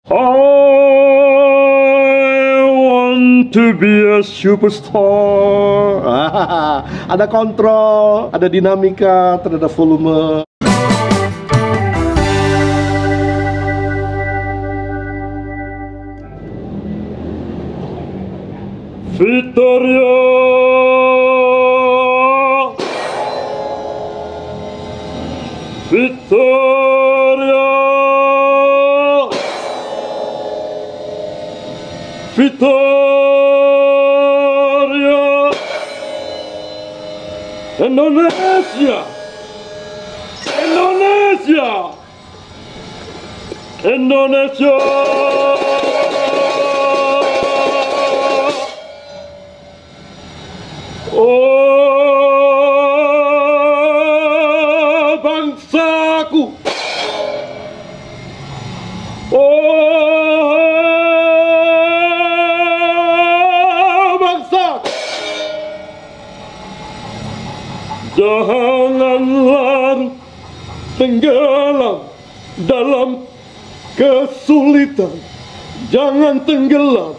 I want to be a superstar. Ada kontrol, ada dinamika terhadap volume. Victoria, Victoria, Victoria, Indonesia, Indonesia, Indonesia. Oh, bangsaku. Oh, bangsa. Janganlah tenggelam dalam kesulitan. Jangan tenggelam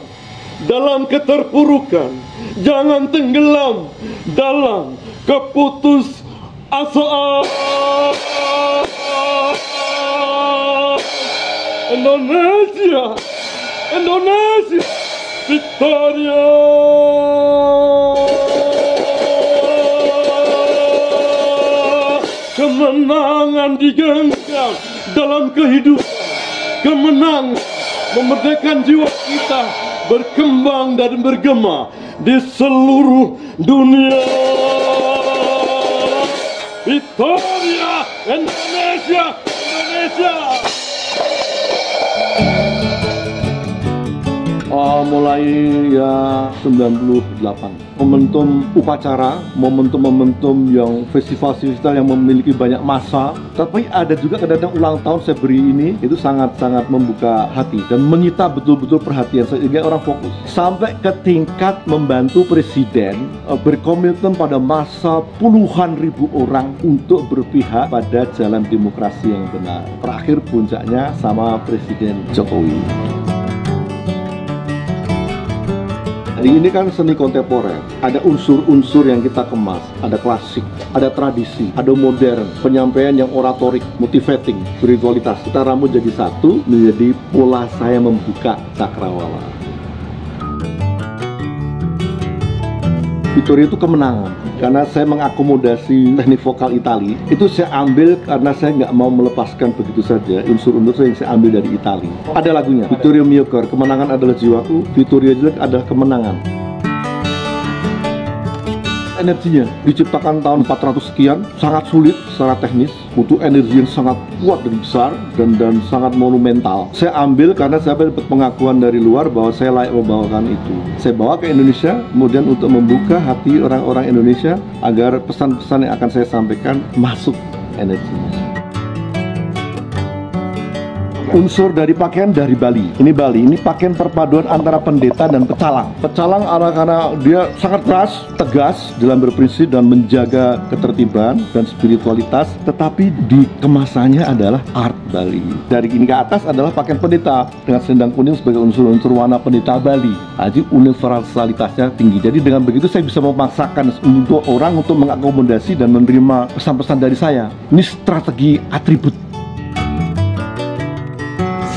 dalam keterpurukan. Jangan tenggelam dalam keputusasaan. Indonesia, Indonesia, Victoria. Kemenangan digenggam dalam kehidupan. Kemenangan memerdekakan jiwa kita berkembang dan bergema di seluruh dunia. Victoria, Indonesia, Indonesia. Mulai ya 98, momentum upacara, momentum yang festival yang memiliki banyak massa. Tapi ada juga kadang-kadang ulang tahun saya beri ini, itu sangat-sangat membuka hati dan menyita betul-betul perhatian sehingga orang fokus. Sampai ke tingkat membantu presiden berkomitmen pada massa puluhan ribu orang untuk berpihak pada jalan demokrasi yang benar. Terakhir puncaknya sama Presiden Jokowi. Jadi ini kan seni kontemporer, ada unsur-unsur yang kita kemas, ada klasik, ada tradisi, ada modern, penyampaian yang oratorik, motivating, spiritualitas. Kita rambut jadi satu, menjadi pola saya membuka cakrawala. Victoria itu kemenangan, karena saya mengakomodasi teknik vokal Itali. Itu saya ambil karena saya nggak mau melepaskan begitu saja unsur-unsur yang saya ambil dari Itali. Ada lagunya, Vittorio mio cor, kemenangan adalah jiwaku, Vittoria jelek adalah kemenangan. Energinya diciptakan tahun 400 sekian, sangat sulit secara teknis, butuh energi yang sangat kuat dan besar dan sangat monumental. Saya ambil karena saya dapat pengakuan dari luar bahwa saya layak membawakan itu. Saya bawa ke Indonesia, kemudian untuk membuka hati orang-orang Indonesia agar pesan-pesan yang akan saya sampaikan masuk energinya. Unsur dari pakaian dari Bali. Ini Bali, ini pakaian perpaduan antara pendeta dan pecalang. Pecalang karena dia sangat keras, tegas dalam berprinsip dan menjaga ketertiban dan spiritualitas, tetapi di kemasannya adalah art Bali. Dari ini ke atas adalah pakaian pendeta dengan selendang kuning sebagai unsur-unsur warna pendeta Bali. Jadi universalitasnya tinggi. Jadi dengan begitu saya bisa memaksakan untuk orang untuk mengakomodasi dan menerima pesan-pesan dari saya. Ini strategi atribut.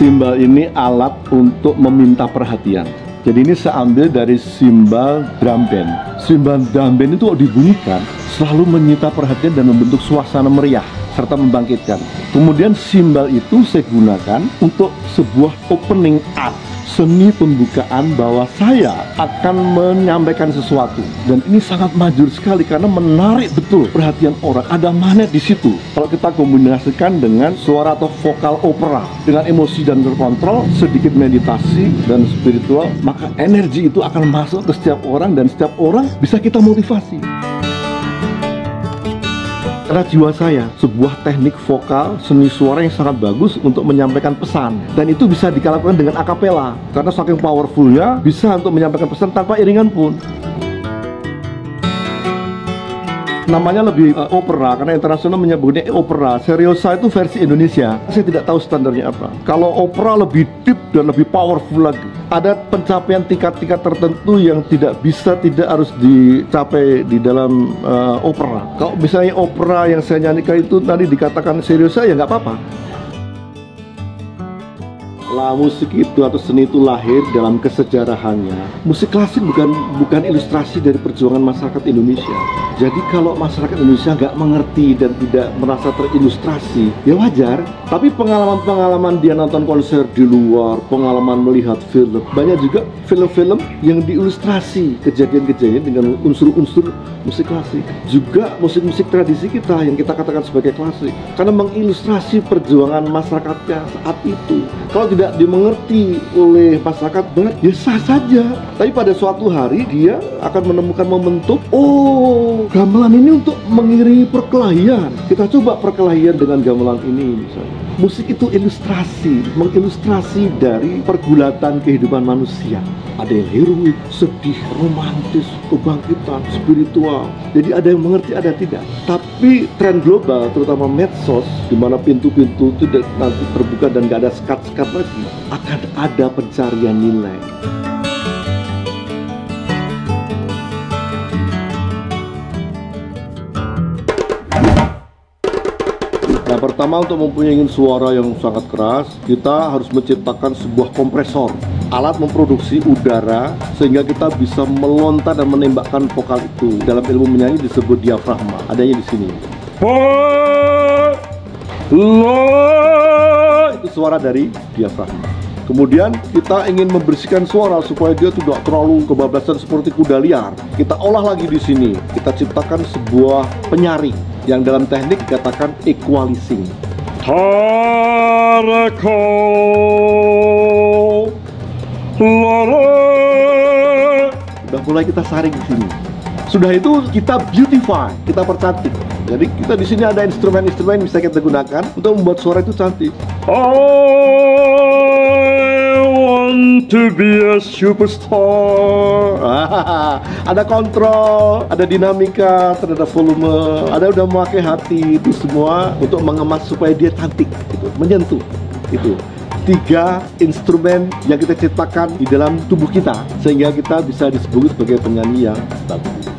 Simbal ini alat untuk meminta perhatian. Jadi ini saya ambil dari simbal drum band. Simbal drum band itu dibunyikan selalu menyita perhatian dan membentuk suasana meriah serta membangkitkan. Kemudian simbal itu saya gunakan untuk sebuah opening act, seni pembukaan bahwa saya akan menyampaikan sesuatu. Dan ini sangat majur sekali karena menarik betul perhatian orang. Ada magnet di situ. Kalau kita kombinasikan dengan suara atau vokal opera dengan emosi dan terkontrol, sedikit meditasi dan spiritual, maka energi itu akan masuk ke setiap orang dan setiap orang bisa kita motivasi. Karena jiwa saya, sebuah teknik vokal, seni suara yang sangat bagus untuk menyampaikan pesan. Dan itu bisa dilakukan dengan akapela. Karena saking powerfulnya, bisa untuk menyampaikan pesan tanpa iringan pun. Namanya lebih opera, karena internasional menyebutnya opera. Seriosa itu versi Indonesia. Saya tidak tahu standarnya apa. Kalau opera lebih deep dan lebih powerful lagi. Ada pencapaian tingkat-tingkat tertentu yang tidak harus dicapai di dalam opera. Kalau misalnya opera yang saya nyanyikan itu tadi dikatakan seriosa, ya nggak apa-apa. Lah, musik itu atau seni itu lahir dalam kesejarahannya. Musik klasik bukan ilustrasi dari perjuangan masyarakat Indonesia. Jadi kalau masyarakat Indonesia nggak mengerti dan tidak merasa terilustrasi, ya wajar. Tapi pengalaman-pengalaman dia nonton konser di luar, pengalaman melihat film, banyak juga film-film yang diilustrasi kejadian-kejadian dengan unsur-unsur musik klasik. Juga musik-musik tradisi kita yang kita katakan sebagai klasik, karena mengilustrasi perjuangan masyarakatnya saat itu. Kalau tidak dimengerti oleh masyarakat barat, ya sah saja. Tapi pada suatu hari dia akan menemukan momentum, oh, gamelan ini untuk mengiringi perkelahian. Kita coba perkelahian dengan gamelan ini misalnya. Musik itu ilustrasi, mengilustrasi dari pergulatan kehidupan manusia. Ada yang heroik, sedih, romantis, kebangkitan, spiritual. Jadi ada yang mengerti, ada yang tidak. Tapi tren global, terutama medsos, di mana pintu-pintu itu nanti terbuka dan gak ada sekat-sekat lagi, akan ada pencarian nilai. Nah, pertama, untuk mempunyai suara yang sangat keras, kita harus menciptakan sebuah kompresor, alat memproduksi udara sehingga kita bisa melontar dan menembakkan vokal itu. Dalam ilmu menyanyi disebut diafragma, adanya di sini. Itu suara dari diafragma. Kemudian kita ingin membersihkan suara supaya dia tidak terlalu kebablasan seperti kuda liar. Kita olah lagi di sini. Kita ciptakan sebuah penyaring yang dalam teknik dikatakan equalizing. Udah mulai kita saring di sini. Sudah itu kita beautify, kita percantik. Jadi kita di sini ada instrumen-instrumen bisa kita gunakan untuk membuat suara itu cantik. I want to be a superstar. Ada kontrol, ada dinamika terhadap volume, ada udah memakai hati, itu semua untuk mengemas supaya dia cantik, gitu, menyentuh. Itu 3 instrumen yang kita ciptakan di dalam tubuh kita sehingga kita bisa disebut sebagai penyanyi yang bagus.